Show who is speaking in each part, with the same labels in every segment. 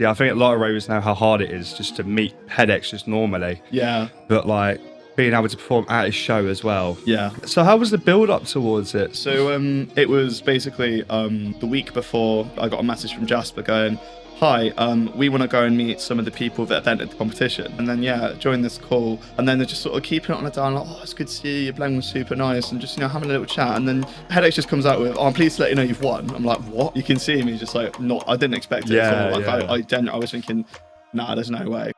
Speaker 1: Yeah, I think a lot of ravers know how hard it is just to meet Hedex just normally.
Speaker 2: Yeah.
Speaker 1: But like being able to perform at his show as well.
Speaker 2: Yeah.
Speaker 1: So how was the build up towards it?
Speaker 2: So it was basically the week before I got a message from Jasper going, hi, we want to go and meet some of the people that entered the competition. And then, join this call. And then they're just sort of keeping it on the down, like, oh, it's good to see you. Your blend was super nice. And just, having a little chat. And then Hedex just comes out with, oh, I'm pleased to let you know you've won. I'm like, what? You can see me just like, I didn't expect it at all. Like, I was thinking, nah, there's no way.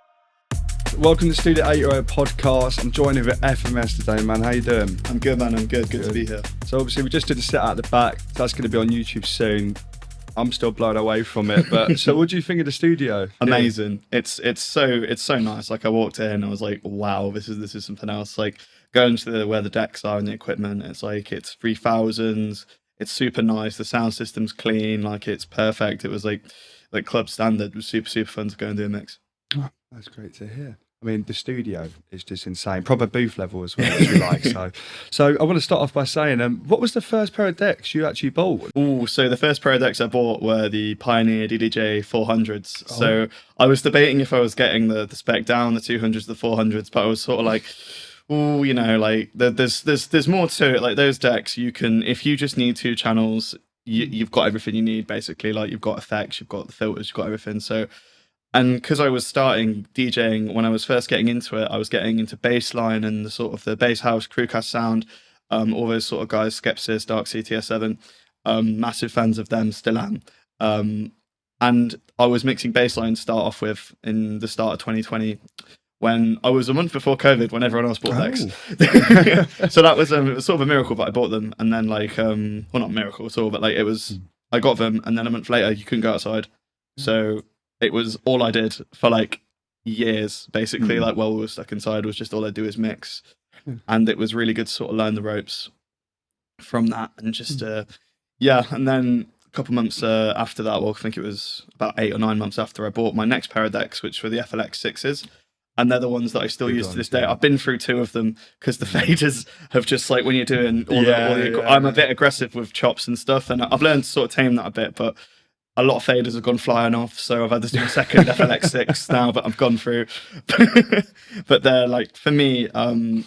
Speaker 1: Welcome to Studio 8 Podcast. I'm joining with FMS today, man. How you doing?
Speaker 2: I'm good, man. I'm good. Good to be here.
Speaker 1: So obviously we just did a set at the back. That's going to be on YouTube soon. I'm still blown away from it. But so what do you think of the studio?
Speaker 2: Amazing. It's so nice. Like I walked in, I was like, wow, this is something else. Like going to where the decks are and the equipment, it's 3000s. It's super nice. The sound system's clean. Like it's perfect. It was like club standard. It was super fun to go and do a mix.
Speaker 1: Oh, that's great to hear. I mean, the studio is just insane. Proper booth level as well, which we like. So I want to start off by saying, what was the first pair of decks you actually bought?
Speaker 2: Oh, so the first pair of decks I bought were the Pioneer DDJ 400s. Oh. So I was debating if I was getting the spec down, the 200s, the 400s, but I was sort of like, oh, there's more to it. Like those decks, you can, if you just need two channels, you've got everything you need basically. Like you've got effects, you've got the filters, you've got everything. So. And because I was starting DJing when I was first getting into it, I was getting into bassline and the sort of the bass house, crewcast sound, all those sort of guys, Skepsis, Dark CTS7, massive fans of them, still am. And I was mixing bassline to start off with in the start of 2020 when I was a month before COVID when everyone else bought decks. So that was, it was sort of a miracle that I bought them. And then well, not a miracle at all, but it was, I got them and then a month later you couldn't go outside. So it was all I did for years, basically. While we were stuck inside, was just all I do is mix. And it was really good to sort of learn the ropes from that. And just, and then a couple months after that, well, I think it was about 8 or 9 months after I bought my next pair of decks, which were the FLX 6s. And they're the ones that I still use to this day. I've been through 2 of them because the faders have just when you're doing I'm a bit aggressive with chops and stuff. And I've learned to sort of tame that a bit, but a lot of faders have gone flying off, so I've had to do a second FLX6 now, but I've gone through. But they're for me,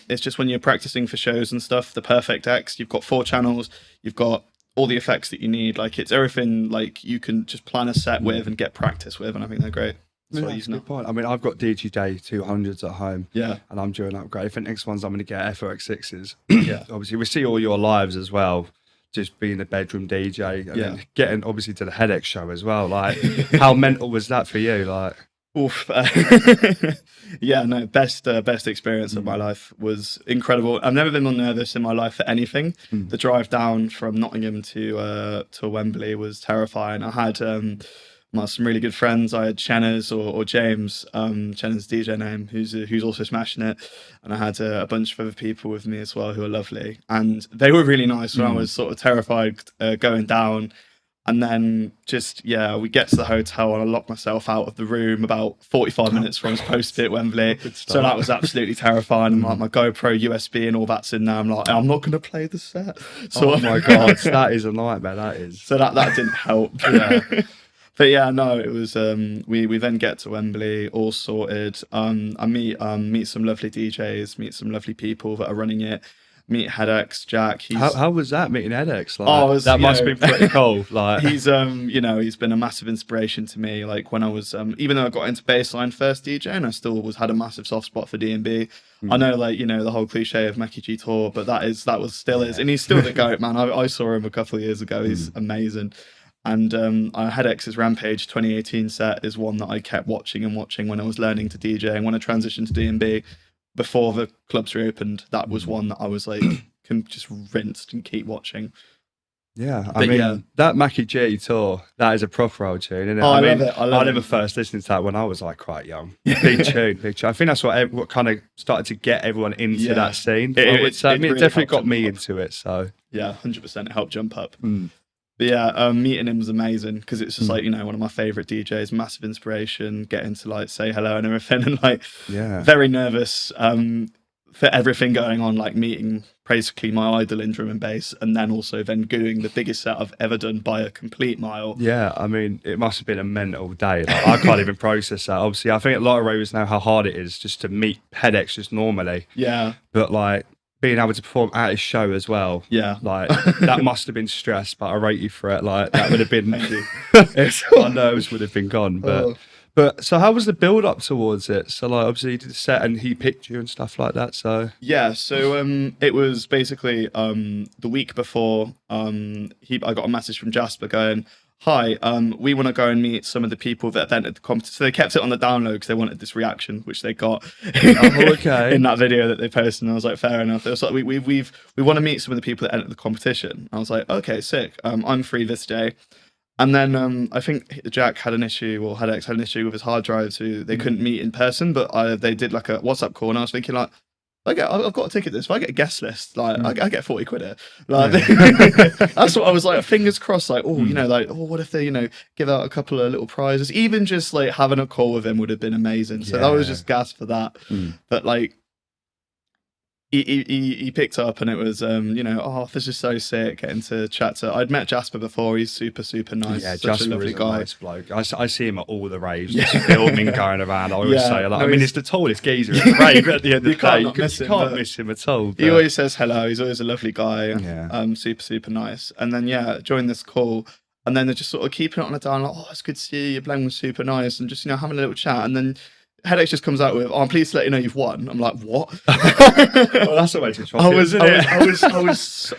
Speaker 2: it's just when you're practicing for shows and stuff, the perfect X. You've got 4 channels, you've got all the effects that you need. It's everything you can just plan a set with and get practice with, and I think they're great.
Speaker 1: That's a good point. I mean, I've got DGJ 200s at home, and I'm due an upgrade. I think next ones I'm going to get FLX6s. Obviously, we see all your lives as well. Just being a bedroom DJ and then getting obviously to the Hedex show as well. How mental was that for you?
Speaker 2: Oof. Best experience of my life. Was incredible. I've never been more nervous in my life for anything. The drive down from Nottingham to Wembley was terrifying. I had some really good friends. I had Chenners or James, Chenners' DJ name, who's also smashing it, and I had a bunch of other people with me as well who are lovely, and they were really nice when I was sort of terrified going down. And then we get to the hotel and I lock myself out of the room about 45 minutes from supposed to be at Wembley. So that was absolutely terrifying. And my GoPro USB and all that's in there. I'm like, I'm not going to play the set. So,
Speaker 1: oh my God, that is a nightmare. That is.
Speaker 2: So that didn't help. But it was, we then get to Wembley, all sorted. I meet some lovely DJs, meet some lovely people that are running it. Meet Hedex, Jack.
Speaker 1: How was that meeting Hedex?
Speaker 2: That
Speaker 1: must be pretty cool.
Speaker 2: He's he's been a massive inspiration to me. When I was even though I got into bassline first DJing, I still had a massive soft spot for D&B. I know the whole cliche of Mackie G Tour, but that is, and he's still the GOAT, man. I saw him a couple of years ago. He's amazing. And Hedex's Rampage 2018 set is one that I kept watching when I was learning to DJ and when I transitioned to D&B. Before the clubs reopened, that was one that I was can just rinsed and keep watching.
Speaker 1: Yeah, I mean, that Mackie G Tour, that is a proper old tune, isn't it?
Speaker 2: I love it. I
Speaker 1: remember first listening to that when I was quite young. Big tune. I think that's what kind of started to get everyone into that scene. It definitely got me into it. So
Speaker 2: yeah, 100%. It helped jump up. But meeting him was amazing because it's just one of my favorite DJs, massive inspiration, getting to say hello and everything, and very nervous. for everything going on, like meeting basically my idol in drum and bass, and then also then doing the biggest set I've ever done by a complete mile.
Speaker 1: Yeah, I mean, it must have been a mental day. Like, I can't even process that. Obviously, I think a lot of ravers know how hard it is just to meet Hedex just normally.
Speaker 2: Yeah.
Speaker 1: But like being able to perform at his show as well.
Speaker 2: Yeah.
Speaker 1: Like that must have been stress, but I rate you for it. Like that would have been, my nerves would have been gone. But so how was the build up towards it? So like obviously you did the set and he picked you and stuff like that. So
Speaker 2: yeah, so it was basically the week before I got a message from Jasper going, "Hi, we want to go and meet some of the people that entered the competition." So they kept it on the download because they wanted this reaction, which they got in that video that they posted. And I was like, fair enough. They was like, we want to meet some of the people that entered the competition. I was like, okay, sick. I'm free this day. And then I think Jack had an issue, or Hedex had an issue with his hard drive, so they couldn't meet in person. But they did like a WhatsApp call, and I was thinking like, I've got a ticket this. If I get a guest list, like I get 40 quid here. Like that's what I was like. Fingers crossed. Like what if they give out a couple of little prizes? Even just like having a call with him would have been amazing. So that was just gas for that. But like. He picked up and it was this is so sick getting to chat to. I'd met Jasper before. He's super nice.
Speaker 1: Yeah,
Speaker 2: such
Speaker 1: Jasper
Speaker 2: a lovely
Speaker 1: is a
Speaker 2: guy.
Speaker 1: nice bloke. I see him at all the raves, just filming, going around. I always say, like, I mean, he's the tallest geezer in the rave at the end of the day. You can't miss him at all.
Speaker 2: He always says hello. He's always a lovely guy. Yeah. Super nice. And then joined this call, and then they're just sort of keeping it on a down. Like, oh, it's good to see you. Your blend was super nice, and just having a little chat, and then. Hedex just comes out with, "Oh, I'm pleased to let you know you've won." I'm like, "What?"
Speaker 1: Well, that's always a
Speaker 2: I was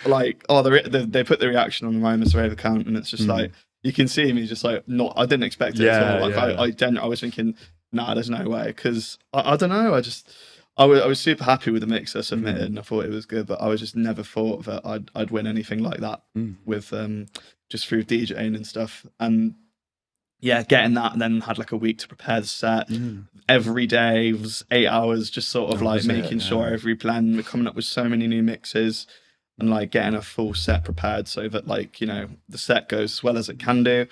Speaker 2: like, "Oh, they put the reaction on the Ravers Rave account, and it's just like you can see me just like not. I didn't expect it at all. Like I was thinking, nah, there's no way, because I don't know. I was super happy with the mix I submitted, and I thought it was good, but I was just never thought that I'd win anything like that with just through DJing and stuff. And yeah, getting that, and then had like a week to prepare the set. Every day was 8 hours, just sort of like making sure every plan. We're coming up with so many new mixes, and like getting a full set prepared so that like the set goes as well as it can do.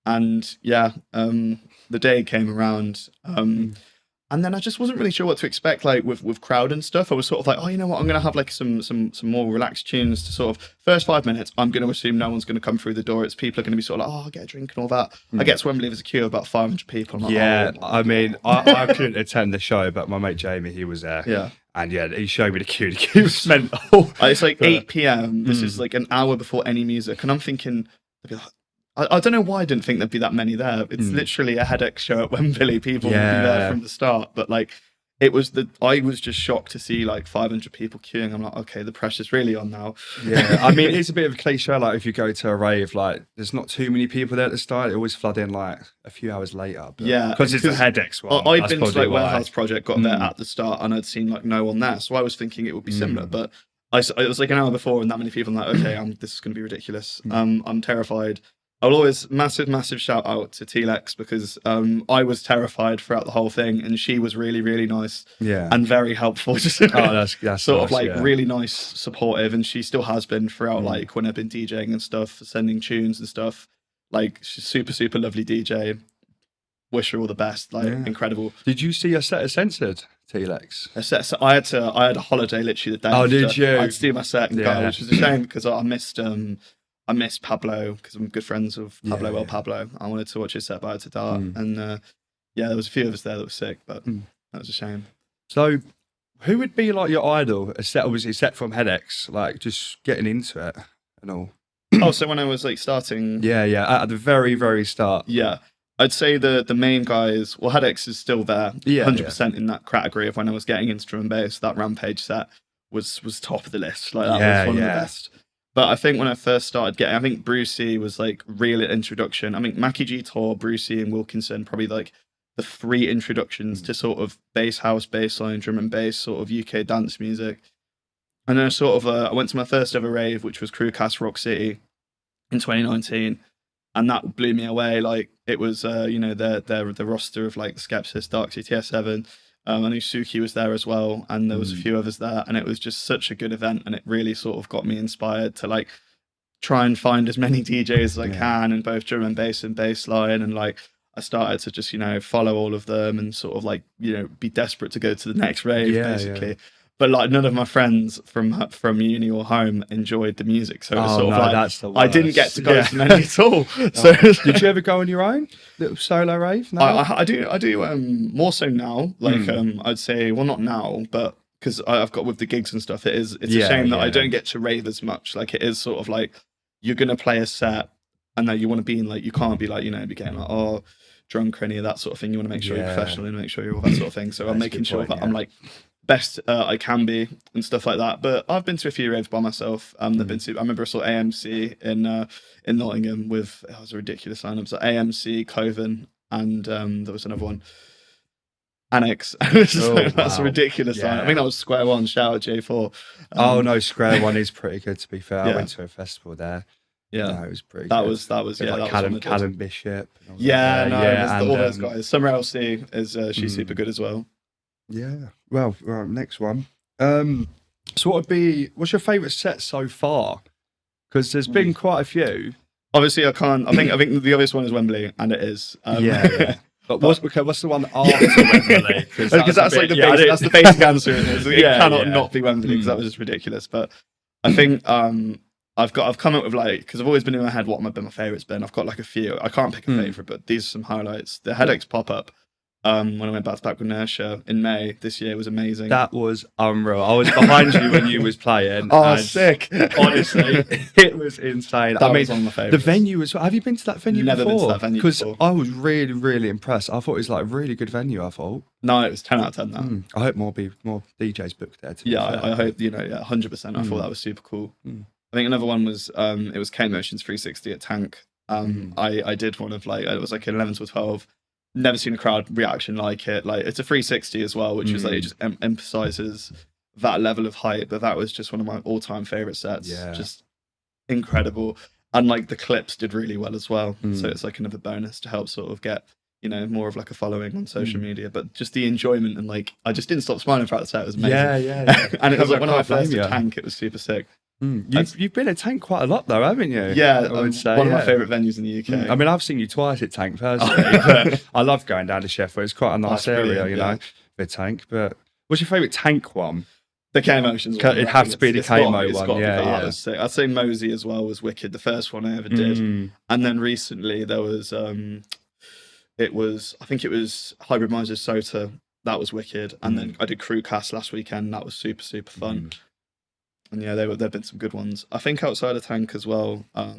Speaker 2: And the day came around. And then I just wasn't really sure what to expect, like with crowd and stuff. I was sort of like, oh, you know what? I'm going to have like some more relaxed tunes to sort of first 5 minutes. I'm going to assume no one's going to come through the door. It's people are going to be sort of like, oh, I'll get a drink and all that. I get to Wembley, there's a queue of about 500 people. I'm like,
Speaker 1: I mean, I couldn't attend the show, but my mate Jamie, he was there. Yeah. And he showed me the queue. The queue was mental.
Speaker 2: It's like 8 p.m. This is like an hour before any music. And I'm thinking, I don't know why I didn't think there'd be that many there. It's literally a Hedex show at Wembley. People would be there from the start. But like, I was just shocked to see like 500 people queuing. I'm like, okay, the pressure's really on now.
Speaker 1: Yeah, I mean, it's a bit of a cliche. Like if you go to a rave, like there's not too many people there at the start. It always flood in like a few hours later.
Speaker 2: Because
Speaker 1: it's a Hedex one.
Speaker 2: I'd been to like Warehouse Project, got there at the start, and I'd seen like no one there. So I was thinking it would be similar. But it was like an hour before, and that many people. I'm like, okay, this is going to be ridiculous. I'm terrified. I'll always massive shout out to Telex, because I was terrified throughout the whole thing, and she was really nice and very helpful. Just
Speaker 1: that's
Speaker 2: sort
Speaker 1: nice,
Speaker 2: of like really nice, supportive, and she still has been throughout like when I've been DJing and stuff, sending tunes and stuff. Like she's super lovely DJ. Wish her all the best. Like incredible.
Speaker 1: Did you see your set censored, Telex?
Speaker 2: So I had a holiday literally the day.
Speaker 1: Oh, did you?
Speaker 2: I had to do my set and go, which was a shame because I missed Pablo, because I'm good friends with Pablo. Pablo. I wanted to watch his set, but I had to dart. And there was a few of us there that was sick, but that was a shame.
Speaker 1: So, who would be like your idol? Obviously, set from Hedex, like just getting into it and all.
Speaker 2: Oh, so when I was like starting,
Speaker 1: at the very start.
Speaker 2: Yeah, I'd say the main guys. Well, Hedex is still there, 100% in that category of when I was getting into drum and bass. That Rampage set was top of the list. Like that was one of the best. But I think when I first started getting, I think Brucey was like real introduction. I think Mackie G Tor, Brucey, and Wilkinson probably like the 3 introductions to sort of bass house, bass line, drum and bass, sort of UK dance music. And then I went to my first ever rave, which was Crewcast Rock City in 2019, and that blew me away. Like it was, the roster of like the Skepsis, Dark CTS7. I knew Suki was there as well, and there was a few others there, and it was just such a good event, and it really sort of got me inspired to like try and find as many DJs as I can in both drum and bass line, and like I started to just follow all of them and sort of like be desperate to go to the next rave basically. but like none of my friends from uni or home enjoyed the music, so it was sort of like
Speaker 1: that's the worst.
Speaker 2: I didn't get to go to many at all. So
Speaker 1: did you ever go on your own little solo rave? No?
Speaker 2: I do more so now. Like I'd say, well, not now, but because I've got with the gigs and stuff, it's a shame that I don't get to rave as much. Like it is sort of like you're gonna play a set, and then you want to be in like you can't be like be getting like drunk or any of that sort of thing. You want to make sure you're professional and make sure you're all that sort of thing. So I'm making sure that I'm like best I can be and stuff like that. But I've been to a few raves by myself. I remember I saw AMC in Nottingham with it was a ridiculous lineup. So AMC, Coven, and there was another one. Annex. That's a ridiculous line. I think that was Square One. Shout out J4.
Speaker 1: No, Square One is pretty good, to be fair. I went to a festival there.
Speaker 2: Yeah,
Speaker 1: no, it was pretty.
Speaker 2: That
Speaker 1: good.
Speaker 2: was
Speaker 1: like Callum Bishop.
Speaker 2: And all those guys. Summer LC is she's super good as well.
Speaker 1: Yeah. Well, right, next one. So what's your favourite set so far? Because there's been quite a few.
Speaker 2: Obviously, I think the obvious one is Wembley, and it is.
Speaker 1: But what's the one after Wembley?
Speaker 2: Because that's like the basic answer. It cannot not be Wembley because that was just ridiculous. But I think I've come up with like, because I've always been in my head what my favourites been. I've got like a few. I can't pick a favourite, but these are some highlights. The Hedex pop up when I went back to back with Inertia in May this year was amazing.
Speaker 1: That was unreal. I was behind you when you was playing.
Speaker 2: Sick!
Speaker 1: Honestly, it was insane.
Speaker 2: That was one of my favourites.
Speaker 1: The venue as well. Have you been to that venue before?
Speaker 2: Never been to that venue before.
Speaker 1: Because I was really, really impressed. I thought it was like a really good venue. I thought.
Speaker 2: No, it was 10 out of 10. That.
Speaker 1: I hope more DJs booked there.
Speaker 2: I hope 100%. I thought that was super cool. I think another one was it was K-Motion's 360 at Tank. I did one of like it was like an 11 to 12. Never seen a crowd reaction like it. Like it's a 360 as well, which is like it just emphasizes that level of hype. But that was just one of my all-time favorite sets. Yeah. Just incredible, and like the clips did really well as well. So it's like another bonus to help sort of get more of like a following on social media. But just the enjoyment and like I just didn't stop smiling throughout the set. It was amazing.
Speaker 1: Yeah.
Speaker 2: And it was like when I first did Tank, it was super sick.
Speaker 1: You've been at Tank quite a lot though, haven't you?
Speaker 2: Yeah, I would say, one of my favourite venues in the UK.
Speaker 1: I mean, I've seen you twice at Tank personally, but I love going down to Sheffield. It's quite a nice area, you know, for Tank. But what's your favourite Tank one?
Speaker 2: The K-Motions one.
Speaker 1: It has to be the K-Mo one.
Speaker 2: Yeah. I'd say Mosey as well was wicked. The first one I ever did. And then recently there was, I think it was Hybrid Miser Sota. That was wicked. And then I did Crewcast last weekend. That was super, super fun. And yeah, there've been some good ones. I think outside of Tank as well. I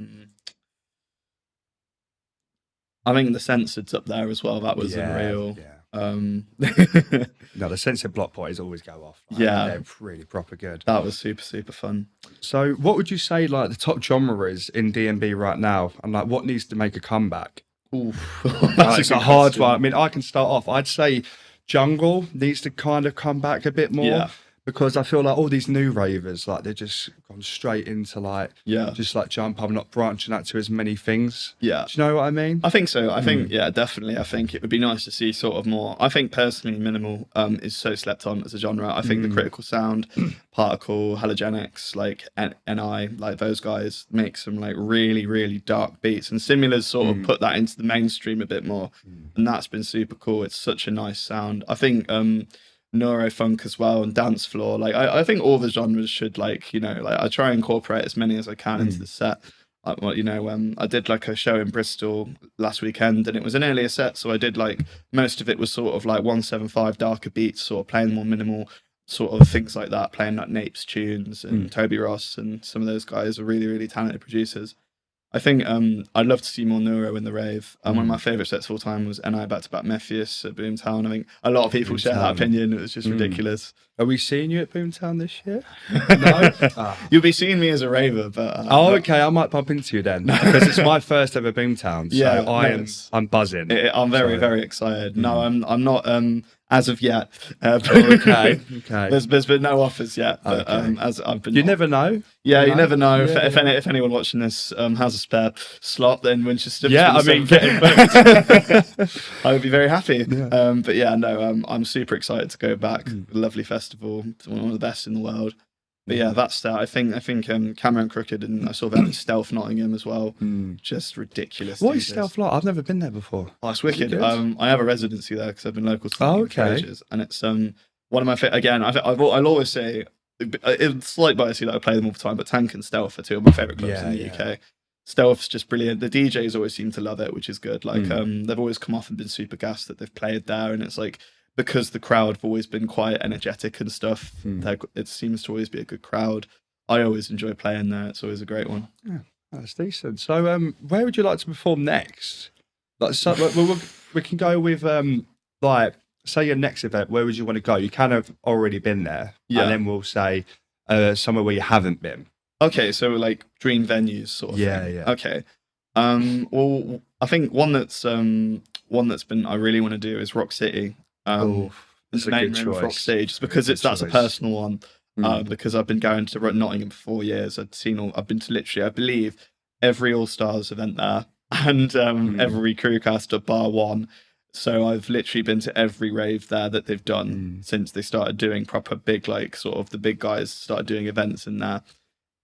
Speaker 2: think the Censored's up there as well. That was unreal.
Speaker 1: No, the Censored block parties always go off. Like, they're really proper good.
Speaker 2: That was super, super fun.
Speaker 1: So, what would you say like the top genre is in D&B right now, and like what needs to make a comeback? That's a hard one. I mean, I can start off. I'd say jungle needs to kind of come back a bit more. Yeah. Because I feel like all these new ravers, like they're just gone straight into like, just like jump. I'm not branching out to as many things. Yeah. Do you know what I mean?
Speaker 2: I think so. I think, definitely. I think it would be nice to see sort of more. I think personally, minimal is so slept on as a genre. I think the critical sound, particle, halogenics, like NI, like those guys make some like really, really dark beats. And Simula's sort of put that into the mainstream a bit more. And that's been super cool. It's such a nice sound. I think, neurofunk as well and dance floor, like I think all the genres should like I try and incorporate as many as I can into the set. I did like a show in Bristol last weekend and it was an earlier set, so I did like most of it was sort of like 175 darker beats, sort of playing more minimal sort of things like that, playing like Napes tunes and Toby Ross, and some of those guys are really, really talented producers. I think I'd love to see more neuro in the rave. One of my favourite sets of all time was NI back-to-back Mephius at Boomtown. I think a lot of people share that opinion. It was just ridiculous.
Speaker 1: Are we seeing you at Boomtown this year? No?
Speaker 2: You'll be seeing me as a raver, but...
Speaker 1: okay, I might bump into you then, because it's my first ever Boomtown, so I'm buzzing.
Speaker 2: I'm very, very excited. No, I'm not... as of yet,
Speaker 1: okay.
Speaker 2: There's been no offers yet. But, as I've been,
Speaker 1: you never know.
Speaker 2: Yeah, you never know. If anyone watching this has a spare slot in Winchester,
Speaker 1: I mean, getting booked.
Speaker 2: I would be very happy. Yeah. But yeah, no, I'm super excited to go back. Lovely festival, one of the best in the world. But yeah, that's that. I think Cameron Crooked, and I saw that in Stealth Nottingham as well. Just ridiculous.
Speaker 1: What is Stealth like? I've never been there before.
Speaker 2: Oh, it's wicked. I have a residency there because I've been local to for ages, and it's one of my again, I'll always say it's slight bias that I play them all the time, but Tank and Stealth are two of my favorite clubs in the UK. Stealth's just brilliant. The DJs always seem to love it, which is good. Like they've always come off and been super gassed that they've played there, and it's like because the crowd have always been quite energetic and stuff. It seems to always be a good crowd. I always enjoy playing there. It's always a great one.
Speaker 1: Yeah, that's decent. So, where would you like to perform next? Like, so, we can go with like, say your next event. Where would you want to go? You kind of already been there, and then we'll say somewhere where you haven't been.
Speaker 2: Okay, so like dream venues sort of thing.
Speaker 1: Yeah.
Speaker 2: Okay. Well, I think one that's been I really want to do is Rock City.
Speaker 1: That's a good choice.
Speaker 2: Rock City, just because that's a personal one. Because I've been going to Nottingham for 4 years. I've been to literally, I believe, every All Stars event there, and every Crewcast bar one. So I've literally been to every rave there that they've done since they started doing proper big, like sort of the big guys started doing events in there.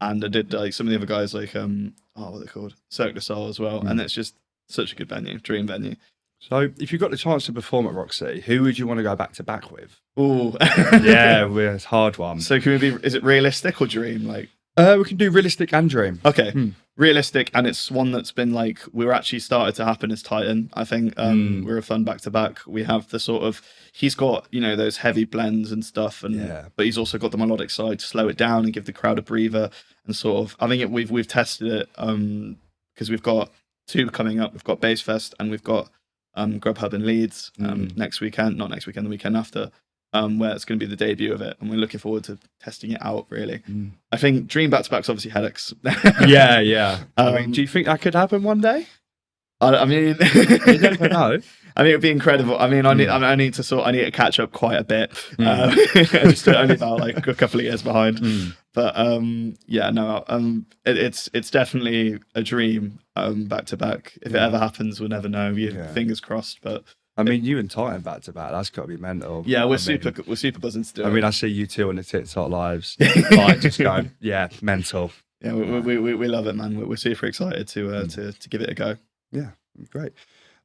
Speaker 2: And I did like some of the other guys, like what are they called? Cirque du Soleil as well. And it's just such a good venue, dream venue.
Speaker 1: So if you got the chance to perform at Rock City, who would you want to go back to back with?
Speaker 2: Oh,
Speaker 1: yeah, it's a hard one.
Speaker 2: So can we be? Is it realistic or dream? Like,
Speaker 1: we can do realistic and dream.
Speaker 2: Okay, realistic, and it's one that's been like we're actually started to happen as Titan. I think we're a fun back to back. We have the sort of he's got those heavy blends and stuff, and but he's also got the melodic side to slow it down and give the crowd a breather. And sort of, I think we've tested it because we've got 2 coming up. We've got Bass Fest and we've got Grubhub in Leeds next weekend, not next weekend, the weekend after, where it's going to be the debut of it, and we're looking forward to testing it out. Really, I think dream back to back's obviously Hedex.
Speaker 1: yeah. I mean, do you think that could happen one day?
Speaker 2: I mean,
Speaker 1: you never know.
Speaker 2: I mean, it'd be incredible. I mean, I need to catch up quite a bit. Just only about like a couple of years behind. But it's definitely a dream back to back. If it ever happens, we'll never know. Fingers crossed. But
Speaker 1: I mean, you and Titan back to back, that's got to be mental.
Speaker 2: Yeah, we're super buzzing to do it.
Speaker 1: I mean, I see you two on the TikTok lives, like just going, mental.
Speaker 2: Yeah, we love it, man. We're super excited to give it a go.
Speaker 1: Yeah, great.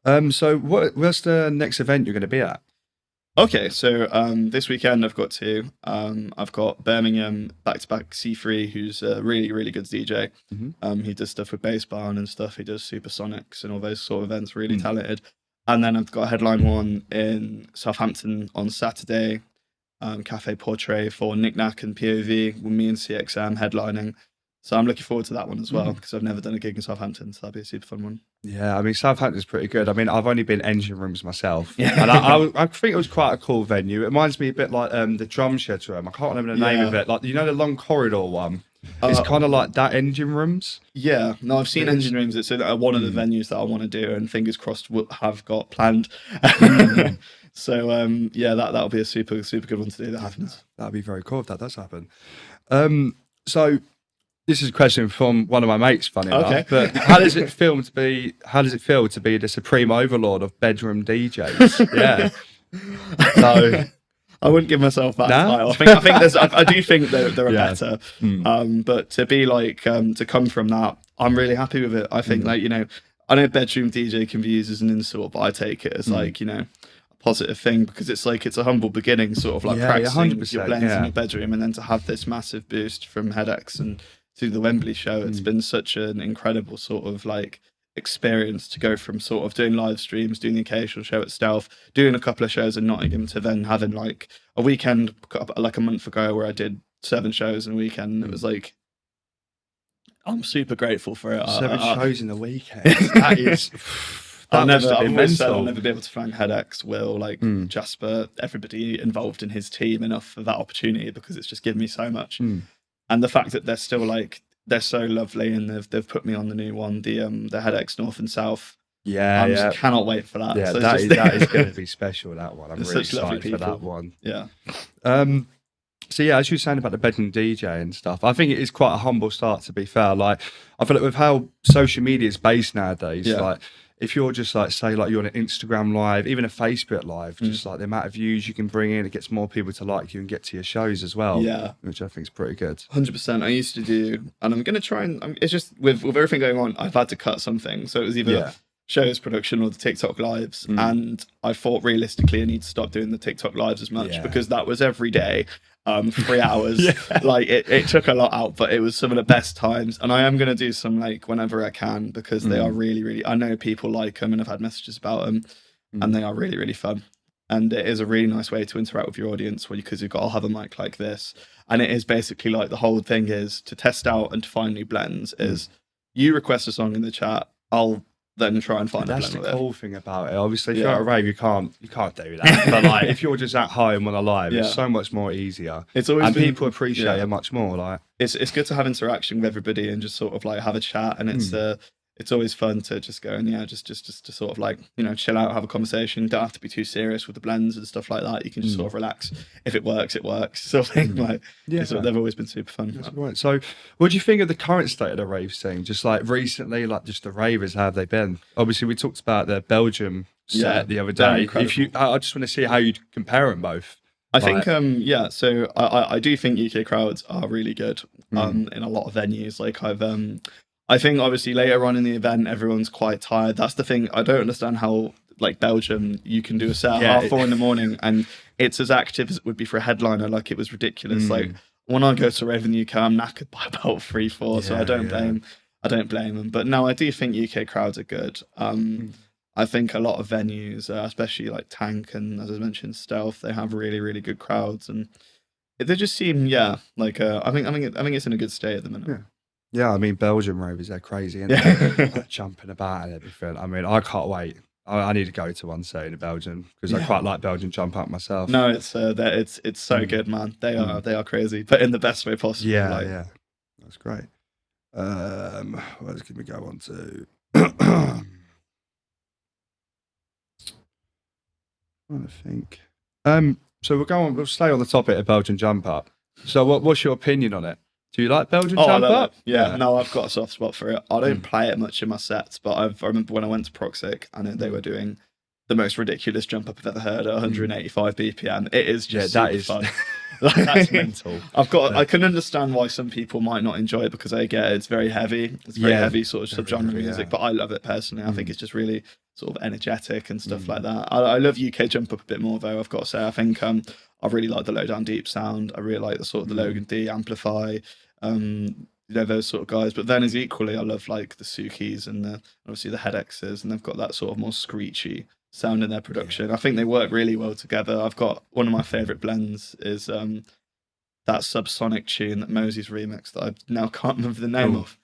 Speaker 1: So what's the next event you're going to be at?
Speaker 2: Okay, so this weekend I've got 2. I've got Birmingham back-to-back C3, who's a really, really good DJ. He does stuff with Bass Barn and stuff. He does Supersonics and all those sort of events, really talented. And then I've got a headline one in Southampton on Saturday, Cafe Portrait for Knick Knack and POV, with me and CXM headlining. So I'm looking forward to that one as well, because I've never done a gig in Southampton, so that'll be a super fun one.
Speaker 1: Yeah, I mean, Southampton's pretty good. I mean, I've only been engine rooms myself, and I think it was quite a cool venue. It reminds me a bit like the drum shed room. I can't remember the name of it. Like, the long corridor one. It's kind of like that, engine rooms.
Speaker 2: Yeah, no, I've seen engine rooms. It's one of the venues that I want to do, and fingers crossed we'll have got planned. So that'll be a super good one to do. That happens. That'd
Speaker 1: be very cool if that does happen. So. This is a question from one of my mates, funny enough. But how does it feel to be the supreme overlord of bedroom DJs? Yeah. So
Speaker 2: I wouldn't give myself that title. I do think there are better. But to be like to come from that, I'm really happy with it. I think I know bedroom DJ can be used as an insult, but I take it as like a positive thing, because it's like it's a humble beginning, sort of like practicing your blends in your bedroom, and then to have this massive boost from Hedex and to the Wembley show, it's been such an incredible sort of like experience to go from sort of doing live streams, doing the occasional show at Stealth, doing a couple of shows in Nottingham, to then having like a weekend like a month ago where I did 7 shows in a weekend. It was like, I'm super grateful for it.
Speaker 1: 7 shows in a weekend. That is.
Speaker 2: I've always said I'll never be able to thank Hedex, Will, Jasper, everybody involved in his team enough for that opportunity, because it's just given me so much. And the fact that they're still they're so lovely, and they've put me on the new one, the Hedex North and South.
Speaker 1: Yeah, I
Speaker 2: just cannot wait for that.
Speaker 1: Yeah, so that is going to be special. That one, I'm really excited for that one.
Speaker 2: Yeah.
Speaker 1: So yeah, as you were saying about the bedroom DJ and stuff, I think it is quite a humble start. To be fair, like I feel like with how social media is based nowadays, like if you're just like say like you're on an Instagram live, even a Facebook live, just like the amount of views you can bring in, it gets more people to like you and get to your shows as well.
Speaker 2: Yeah,
Speaker 1: which I think is pretty good.
Speaker 2: 100%. I used to do, and I'm going to try and it's just with everything going on, I've had to cut something. So it was either shows production or the TikTok lives, and I thought realistically I need to stop doing the TikTok lives as much because that was every day, 3 hours. Like it took a lot out, but it was some of the best times. And I am going to do some like whenever I can, because they are really, really, I know people like them and I've had messages about them, and they are really, really fun. And it is a really nice way to interact with your audience, because you've got, I'll have a mic like this. And it is basically like the whole thing is to test out and to find new blends is you request a song in the chat, I'll then try and find a blend with it.
Speaker 1: That's the cool thing about it. Obviously, if you're at a rave, you can't do that. But like, if you're just at home on a live, it's so much more easier.
Speaker 2: It's always
Speaker 1: people appreciate it much more. Like,
Speaker 2: it's good to have interaction with everybody and just sort of like have a chat. And it's always fun to just go and just to sort of like, you know, chill out, have a conversation. Don't have to be too serious with the blends and stuff like that. You can just sort of relax. If it works, it works. Sort of thing. Like, they've always been super fun.
Speaker 1: That's right. So, what do you think of the current state of the rave scene? Just like recently, like just the ravers, how have they been? Obviously, we talked about the Belgium set the other day. I just want to see how you'd compare them both.
Speaker 2: I think, so I do think UK crowds are really good in a lot of venues. Like I think obviously later on in the event, everyone's quite tired. That's the thing. I don't understand how, like Belgium, you can do a set at 4:30 in the morning and it's as active as it would be for a headliner. Like, it was ridiculous. Like, when I go to rave in the UK, I'm knackered by about 3-4, so I don't blame them. But no, I do think UK crowds are good. I think a lot of venues, especially like Tank and, as I mentioned, Stealth, they have really, really good crowds, and they just seem like I think it's in a good state at the minute.
Speaker 1: Yeah, I mean, Belgian ravers, they're crazy, and they're jumping about and everything. I mean, I can't wait. I need to go to one soon in Belgium, because I quite like Belgian jump up myself.
Speaker 2: No, it's so good, man. They are crazy, but in the best way possible.
Speaker 1: Yeah, that's great. What else can we go on to? Trying to think. So we'll stay on the topic of Belgian jump up. So what's your opinion on it? Do you like Belgian jump up?
Speaker 2: Yeah, no, I've got a soft spot for it. I don't play it much in my sets, but I remember when I went to Proxic and they were doing the most ridiculous jump up I've ever heard at 185 BPM. It is just fun.
Speaker 1: That's mental.
Speaker 2: I can understand why some people might not enjoy it, because I get it's very heavy. It's very heavy sort of subgenre music, but I love it personally. I think it's just really sort of energetic and stuff like that. I love UK jump up a bit more though, I've got to say. I think I really like the low down deep sound. I really like the sort of the Logan D amplify, those sort of guys. But then as equally, I love like the Sukis and obviously the Hedexes, and they've got that sort of more screechy sound in their production. I think they work really well together. I've got one of my favorite blends is that subsonic tune that Mosey's remixed that I now can't remember the name of.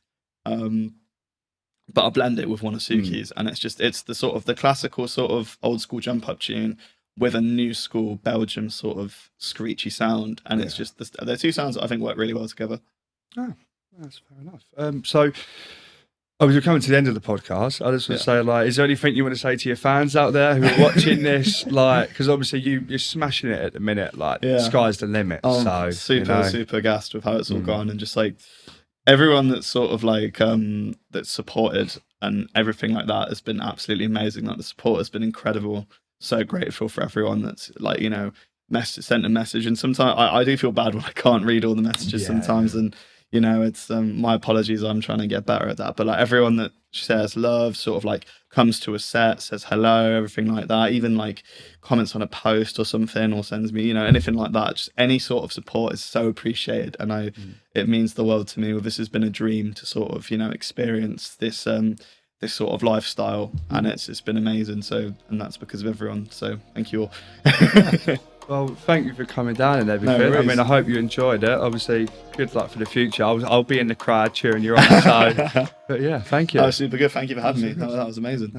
Speaker 2: But I blend it with one of Suki's, and it's the sort of the classical sort of old school jump up tune with a new school Belgium sort of screechy sound, and it's just they're two sounds that I think work really well together.
Speaker 1: Oh, that's fair enough. So, we're coming to the end of the podcast. I just want to say, like, is there anything you want to say to your fans out there who are watching this? Like, because obviously you're smashing it at the minute. Like, sky's the limit. So
Speaker 2: super gassed with how it's all gone, and just like everyone that's sort of like that's supported and everything like that has been absolutely amazing. Like, the support has been incredible. So grateful for everyone that's like, you know, sent a message, and sometimes I do feel bad when I can't read all the messages sometimes, and you know, it's my apologies. I'm trying to get better at that, but like everyone that shares love, sort of like comes to a set, says hello, everything like that, even like comments on a post or something, or sends me, you know, anything like that, just any sort of support is so appreciated, and it means the world to me. Well, this has been a dream to sort of, you know, experience this this sort of lifestyle, and it's been amazing. So, and that's because of everyone. So thank you all.
Speaker 1: Well, thank you for coming down and everything.
Speaker 2: No,
Speaker 1: I mean, I hope you enjoyed it. Obviously, good luck for the future. I'll be in the crowd cheering you on. So, but yeah, thank you.
Speaker 2: Oh, super good. Thank you for having me. That was amazing.